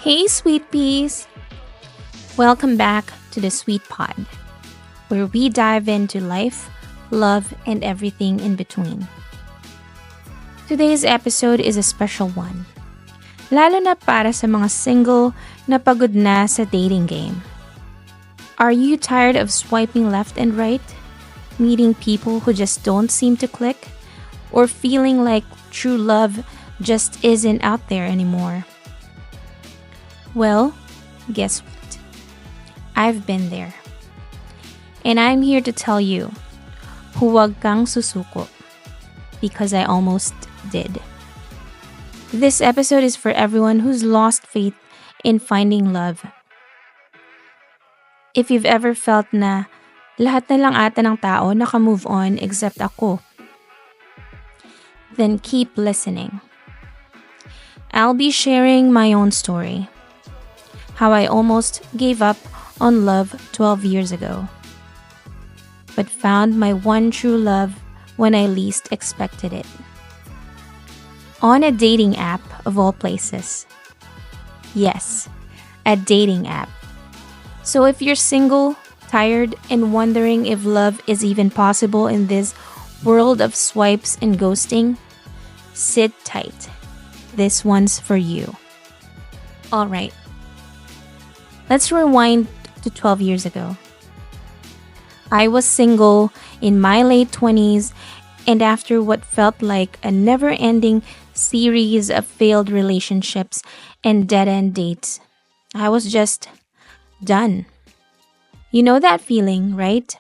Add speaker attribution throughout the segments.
Speaker 1: Hey, sweet peas! Welcome back to the Sweet Pod, where we dive into life, love, and everything in between. Today's episode is a special one, lalo na para sa mga single na pagod na sa dating game. Are you tired of swiping left and right, meeting people who just don't seem to click, or feeling like true love just isn't out there anymore? Well, guess what? I've been there. And I'm here to tell you, huwag kang susuko, because I almost did. This episode is for everyone who's lost faith in finding love. If you've ever felt na lahat na lang ata ng tao naka-move on except ako, then keep listening. I'll be sharing my own story. How I almost gave up on love 12 years ago, but found my one true love when I least expected it. On a dating app of all places. Yes, a dating app. So if you're single, tired, and wondering if love is even possible in this world of swipes and ghosting, sit tight. This one's for you. Alright. Let's rewind to 12 years ago. I was single in my late 20s, and after what felt like a never-ending series of failed relationships and dead-end dates, I was just done. You know that feeling, right?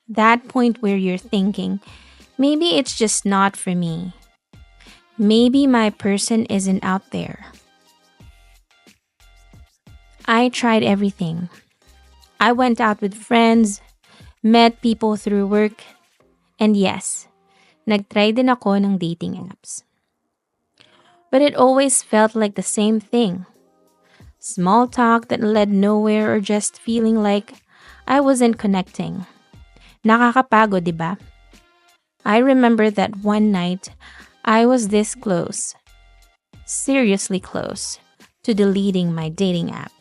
Speaker 1: That point where you're thinking, maybe it's just not for me. Maybe my person isn't out there. I tried everything. I went out with friends, met people through work, and yes, nagtry din ako ng dating apps. But it always felt like the same thing. Small talk that led nowhere or just feeling like I wasn't connecting. Nakakapagod, diba? I remember that one night, I was this close, seriously close, to deleting my dating app.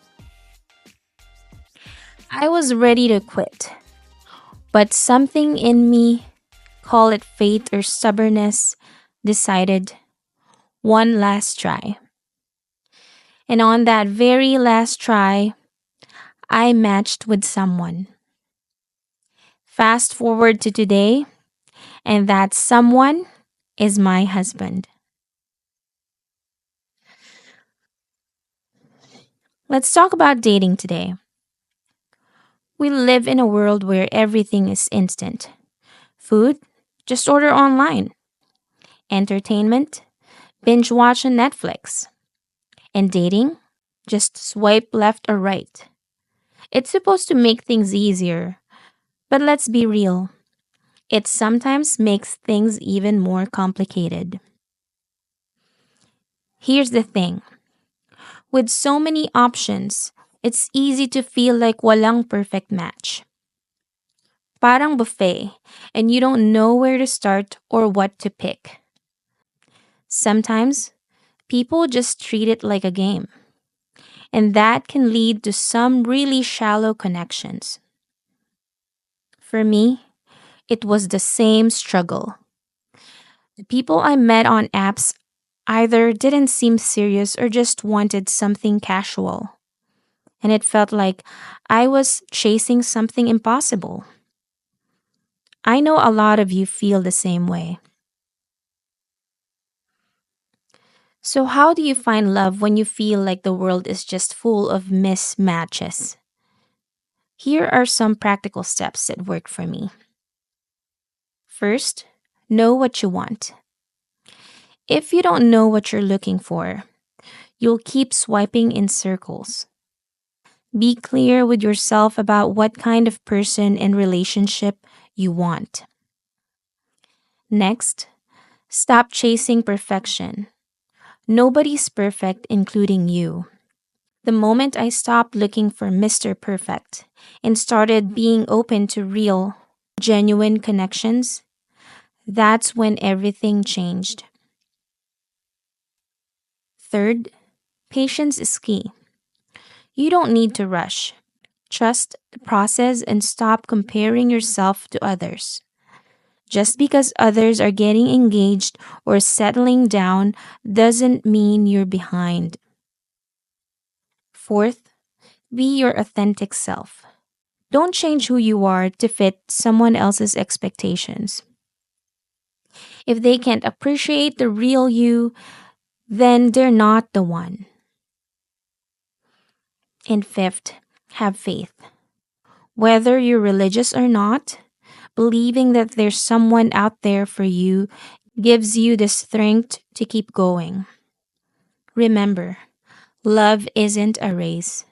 Speaker 1: I was ready to quit, but something in me, call it fate or stubbornness, decided one last try. And on that very last try, I matched with someone. Fast forward to today, and that someone is my husband. Let's talk about dating today. We live in a world where everything is instant. Food, just order online. Entertainment, binge watch on Netflix. And dating, just swipe left or right. It's supposed to make things easier, but let's be real. It sometimes makes things even more complicated. Here's the thing. With so many options, it's easy to feel like walang perfect match. Parang buffet, and you don't know where to start or what to pick. Sometimes, people just treat it like a game, and that can lead to some really shallow connections. For me, it was the same struggle. The people I met on apps either didn't seem serious or just wanted something casual. And it felt like I was chasing something impossible. I know a lot of you feel the same way. So, how do you find love when you feel like the world is just full of mismatches? Here are some practical steps that worked for me. First, know what you want. If you don't know what you're looking for, you'll keep swiping in circles. Be clear with yourself about what kind of person and relationship you want. Next, stop chasing perfection. Nobody's perfect, including you. The moment I stopped looking for Mr. Perfect and started being open to real, genuine connections, that's when everything changed. Third, Patience is key. You don't need to rush. Trust the process and stop comparing yourself to others. Just because others are getting engaged or settling down doesn't mean you're behind. Fourth, be your authentic self. Don't change who you are to fit someone else's expectations. If they can't appreciate the real you, then they're not the one. And fifth, have faith. Whether you're religious or not, believing that there's someone out there for you gives you the strength to keep going. Remember, love isn't a race,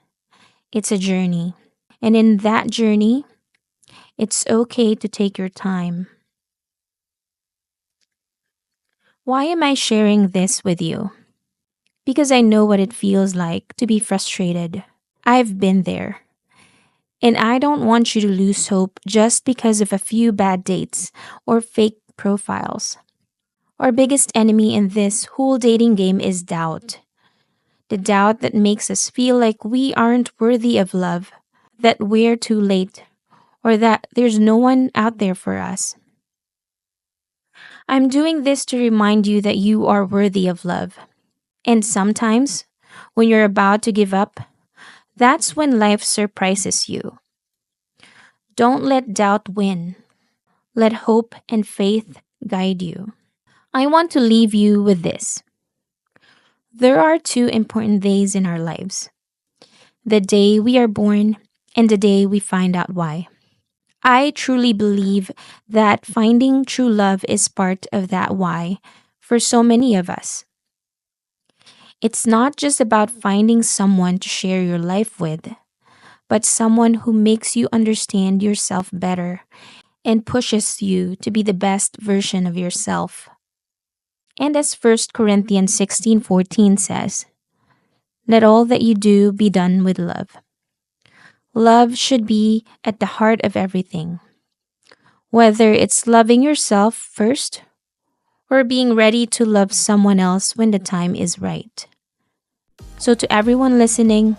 Speaker 1: it's a journey. And in that journey, it's okay to take your time. Why am I sharing this with you? Because I know what it feels like to be frustrated. I've been there. And I don't want you to lose hope just because of a few bad dates or fake profiles. Our biggest enemy in this whole dating game is doubt. The doubt that makes us feel like we aren't worthy of love, that we're too late, or that there's no one out there for us. I'm doing this to remind you that you are worthy of love. And sometimes, when you're about to give up, that's when life surprises you. Don't let doubt win. Let hope and faith guide you. I want to leave you with this. There are two important days in our lives: the day we are born and the day we find out why. I truly believe that finding true love is part of that why for so many of us. It's not just about finding someone to share your life with, but someone who makes you understand yourself better and pushes you to be the best version of yourself. And as 1 Corinthians 16:14 says, let all that you do be done with love. Love should be at the heart of everything, whether it's loving yourself first or being ready to love someone else when the time is right. So, to everyone listening,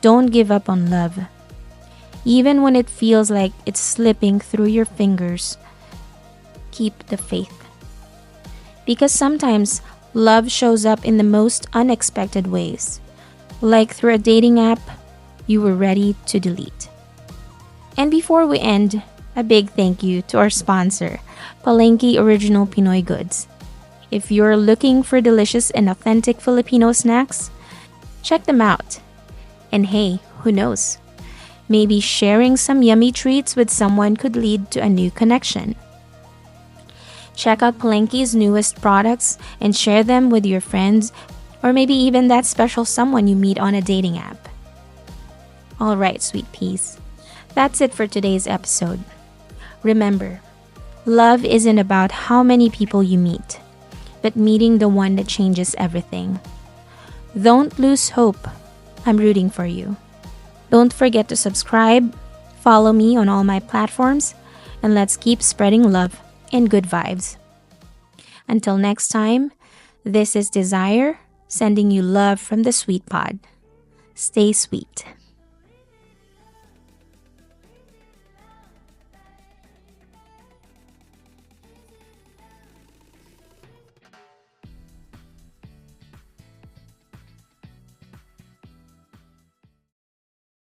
Speaker 1: don't give up on love. Even when it feels like it's slipping through your fingers, keep the faith. Because sometimes love shows up in the most unexpected ways, like through a dating app you were ready to delete. And before we end, a big thank you to our sponsor, Palengke Original Pinoy Goods. If you're looking for delicious and authentic Filipino snacks, check them out. And hey, who knows? Maybe sharing some yummy treats with someone could lead to a new connection. Check out Palengke's newest products and share them with your friends, or maybe even that special someone you meet on a dating app. Alright, sweet peas. That's it for today's episode. Remember, love isn't about how many people you meet, but meeting the one that changes everything. Don't lose hope. I'm rooting for you. Don't forget to subscribe, follow me on all my platforms, and let's keep spreading love and good vibes. Until next time, this is Desire, sending you love from the Sweet Pod. Stay sweet.